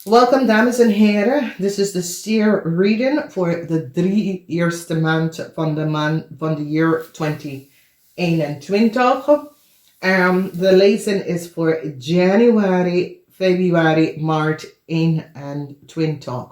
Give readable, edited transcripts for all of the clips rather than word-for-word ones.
Welkom dames en heren, dit is de Stier reading voor de 3 eerste maand van de jaar 2021. De lezing is voor Januari Februari Maart 21.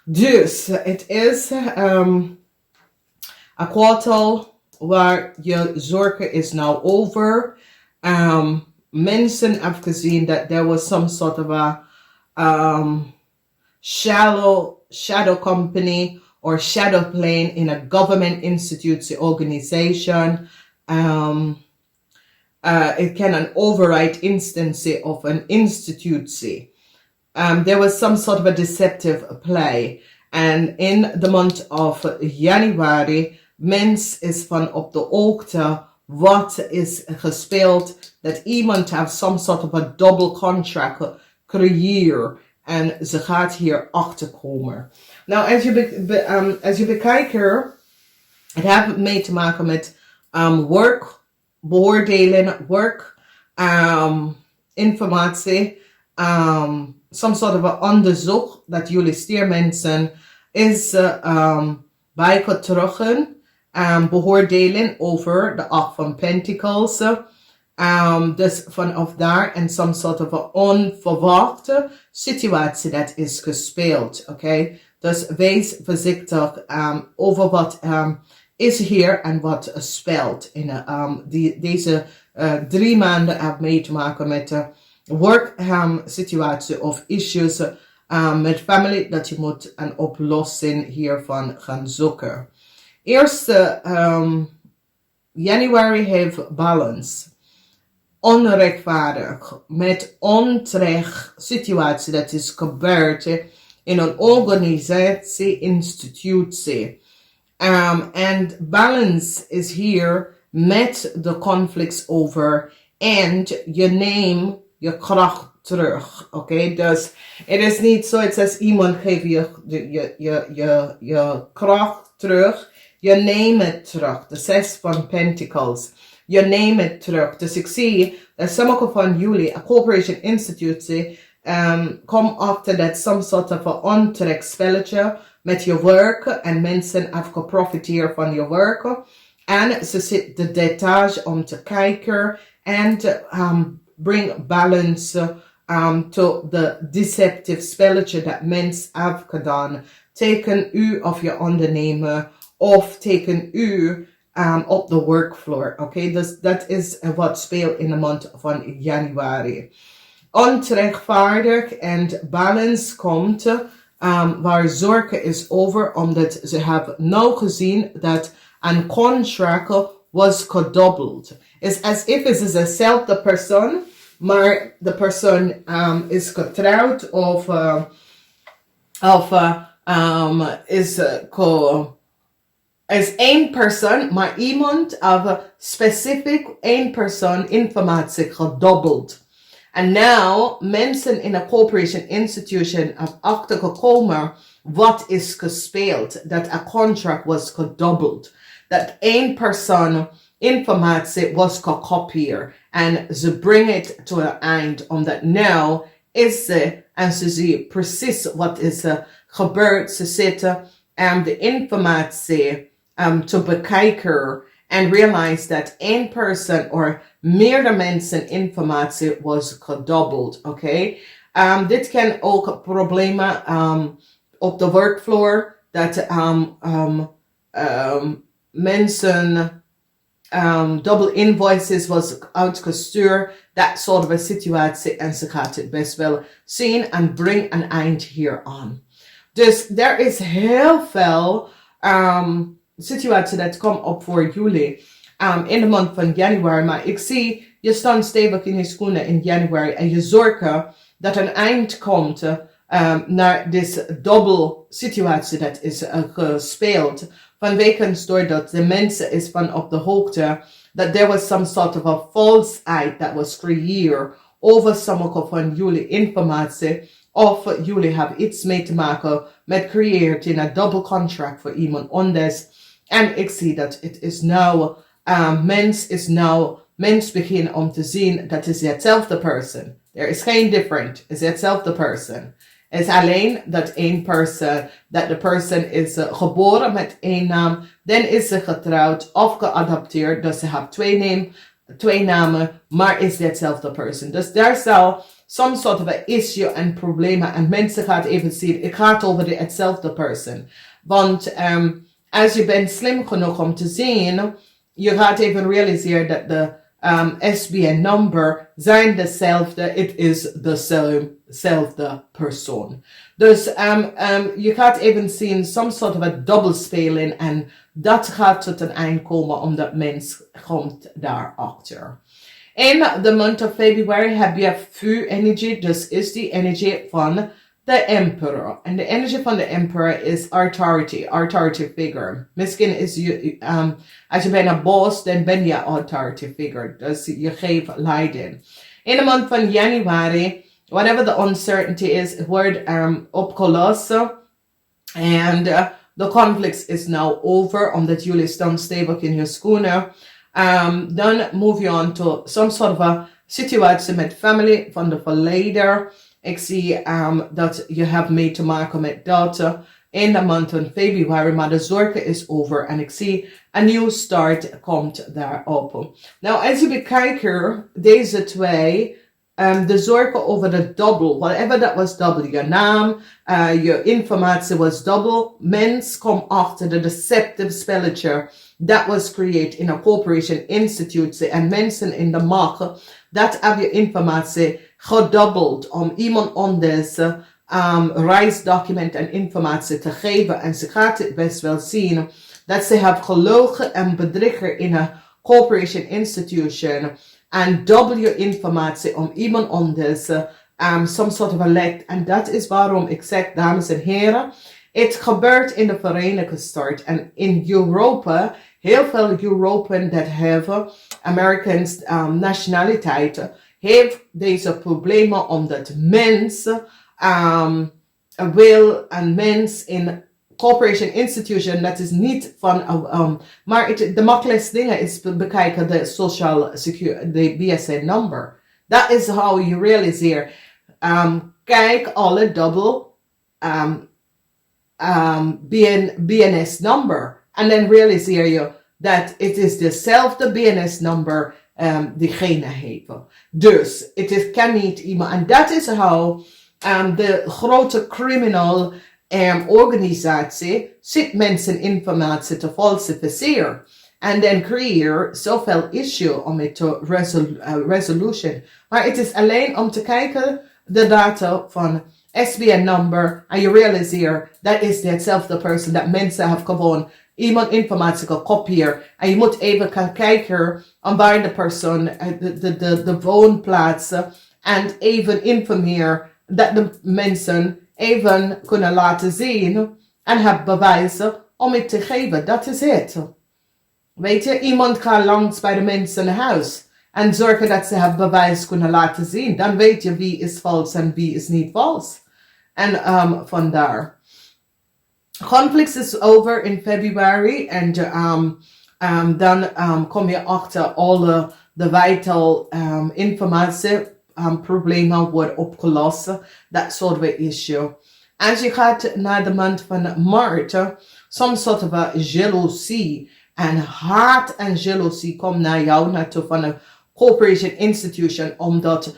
Dus het is een kwartaal waar je zorgen is nou over. Mensen hebben gezien dat there was some sort of a shadow company or shadow plane in a government institute organization. It can an override instance of an institute. There was some sort of a deceptive play. And in the month of Januari, mens is van op de hoogte wat is gespeeld, dat iemand heeft some sort of a double contract creëer en ze gaat hier achterkomen. Nou, als je bekijkt, het heeft mee te maken met work, beoordelen, work, informatie, some sort of a onderzoek dat jullie stiermensen is bijgetrokken, beoordelen over de 8 van Pentacles. Dus vanaf daar en some sort of een onverwachte situatie dat is gespeeld. Oké? Dus wees voorzichtig over wat is hier en wat speelt. In deze 3 maanden hebben mee te maken met de work situatie of issues met family dat je moet een oplossing hiervan gaan zoeken. Eerste Januari heeft balance. Onrechtvaardig, met onterecht situatie dat is gebeurd in een organisatie, institutie. And balance is hier met de conflicts over en je neemt je kracht terug. Oké, dus het is niet zo als iemand geeft je kracht terug. Je neemt het terug. De 6 van Pentacles. Je neemt het terug. Dus ik zie dat sommige van jullie, een corporation institute, kom achter dat some sort of een onterecht spelletje met je werk en mensen hebben geprofiteerd van je werk. En ze zit de detail om te kijken en te bring balance to de deceptive spelletje dat mensen hebben gedaan tegen u of je ondernemer of tegen u op de workfloor. Oké, dus dat is wat speelt in de maand van januari. Onrechtvaardig en balance komt waar zorgen is over, omdat ze hebben nou gezien dat een contract was gedoubeld. It's as if it is dezelfde persoon, maar de persoon is getrouwd of is één persoon, maar iemand heeft specifiek één persoon informatie gedobbeld. En nou, mensen in een corporation institution hebben achtergekomen wat is gespeeld. Dat een contract was gedobbeld. Dat één persoon informatie was gekopieerd. En ze brengen het to an eind. Omdat nou is ze, en ze zien precies wat is gebeurd. Ze zitten de informatie te bekijken en realize dat één persoon of meerdere mensen informatie was gedobbeld. Oké? Dit kan ook problemen op de workfloor dat mensen double invoices was uitgestuurd. Dat soort van situatie en ze gaat het best wel zien en bring een eind hier aan. Dus er is heel veel situatie dat komt op voor jullie in de maand van januari. Maar ik zie, je staat stevig in je schoenen in januari en je zorgen dat een eind komt naar deze dubbel situatie dat is gespeeld. Vanwege doordat de mensen is van op de hoogte that there was some sort of a falseheid that was creëerd over sommige van jullie informatie. Of jullie hebben iets mee te maken met creëert in een double contract voor iemand anders. En ik zie dat het is nou, mens beginnen om te zien dat is hetzelfde persoon. Er is geen different, is hetzelfde persoon. Het is alleen dat één persoon, dat de persoon is geboren met één naam, dan is ze getrouwd of geadopteerd, dus ze heeft twee namen, maar is hetzelfde persoon. Dus daar zou soms soort of issue en problemen en mensen gaan even zien, ik ga het over hetzelfde persoon. Want als je bent slim genoeg om te zien, je gaat even realiseren dat de SBN number zijn dezelfde, het is dezelfde persoon. Dus je gaat even zien, some sort of a dubbelspeling en dat gaat tot een eind komen omdat mens komt daarachter. In de maand of februari heb je vuurenergie, dus is die energie van de emperor. En de energie van de emperor is authority figure. Misschien is je, als je bent een boss, dan ben je authority figure. Dus je geeft leiding. In de maand van januari, whatever the uncertainty is, wordt opgelost. En de conflict is now over, omdat jullie staan stevig in je schoenen. Dan move you on to some sort of a situatie met family van de verleden. Ik zie dat je hebt mee te maken met dat in de maand van februari, maar de zorgen is over en ik zie een nieuwe start komt daarop. Nou, als je bekijkt deze twee, de zorgen over de double, whatever that was double, je naam, je informatie was double, mens komt achter de deceptive spelletje that was created in a corporation institute en mensen in de macht, dat heb je informatie gedubbeld om iemand anders reisdocument en informatie te geven. En ze gaat het best wel zien dat ze hebben gelogen en bedriegen in een corporation institution. En dubbel je informatie om iemand anders some sort of a licht. En dat is waarom ik zeg, dames en heren, het gebeurt in de Verenigde Staten en in Europa. Heel veel European dat hebben Americans nationaliteit heeft deze problemen omdat mensen wil een mens in corporation institution dat is niet van maar de makkelijkste dingen is bekijken de social security, de BSN number. Dat is how you realize kijk alle double BNS number en dan realiseer je dat het is dezelfde BNS number diegene heeft. Dus het kan niet iemand. En dat is how de grote criminal organisatie zit mensen informatie te falsificeren. En dan creëer zoveel issue om het te resolution. Maar het is alleen om te kijken de data van SBN number en je realiseert dat is hetzelfde persoon dat mensen hebben gewoon iemand informatie gekopieerd. En je moet even gaan kijken aan waar de persoon, de woonplaatsen en even informeren dat de mensen even kunnen laten zien en hebben bewijzen om het te geven. Dat is het. Weet je, iemand gaat langs bij de mensen in huis en zorgen dat ze het bewijs kunnen laten zien. Dan weet je wie is vals en wie is niet vals. En vandaar. Conflict is over in februari en dan kom je achter alle de vital informatie, problemen worden opgelost. Dat soort van issue. Als je gaat naar de maand van maart, some sort of a jaloezie en haat en jaloezie komt naar jou naartoe van een corporation institution, omdat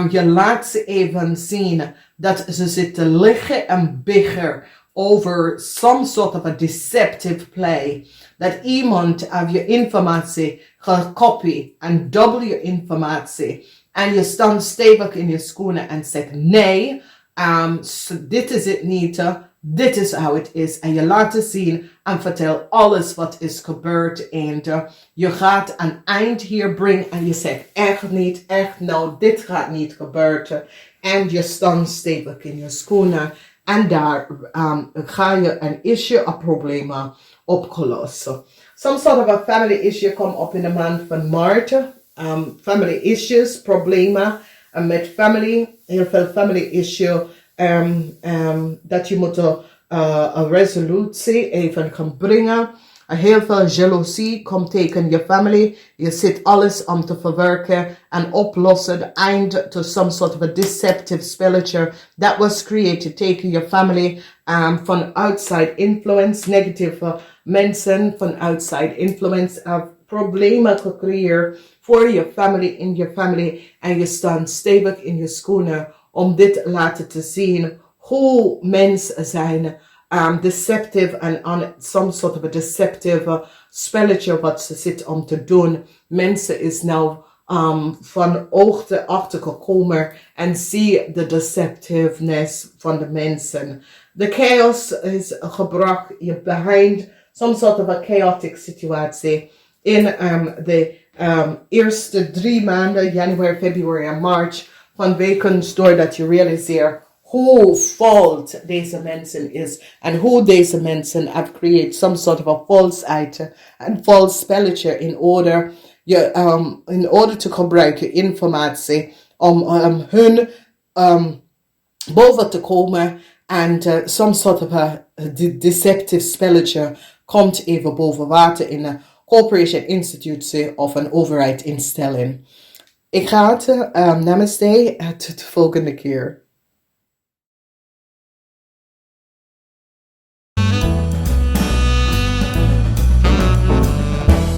je laat ze even zien dat ze zitten liggen en biggen over some sort of a deceptive play. Dat iemand heeft je informatie gekopieerd en dubbel je informatie. En je staat stevig in je schoenen en zegt nee, dit is het niet, dit is how het is. En je laat het zien en vertel alles wat is gebeurd. En je gaat een eind hier brengen en je zegt echt niet, echt nou, dit gaat niet gebeuren. En je staat stevig in je schoenen. En daar ga je een issue, een probleem oplossen. Some sort of a family issue komt op in de maand van maart. Family issues, problemen met family. Heel veel family issue. Dat je moet een resolutie even gaan brengen. Heel veel jaloezie komt tegen je family. Je zit alles om te verwerken en oplossen. The end to some sort of a deceptive spelletje that was created tegen je family van outside influence. Negatieve mensen van outside influence. Problemen gecreëerd voor je family, in je family. En je staat stevig in je schoenen om dit laten te zien. Hoe mensen zijn deceptive en on some sort of a deceptive spelletje wat ze zit om te doen. Mensen is nou van oogte achter gekomen en zie de deceptiveness van de mensen. De chaos is gebracht behind some sort of a chaotic situatie in de eerste 3 maanden, Januari, Februari en Maart, van wekens doordat je realiseert hoe fout deze mensen is en hoe deze mensen have created some sort of a false item en false spelletje in order te gebruiken informatie om hun boven te komen en some sort of a deceptive spelletje komt even boven water in een corporation institutie of een overheidsinstelling. Ik ga het, namaste, tot de volgende keer.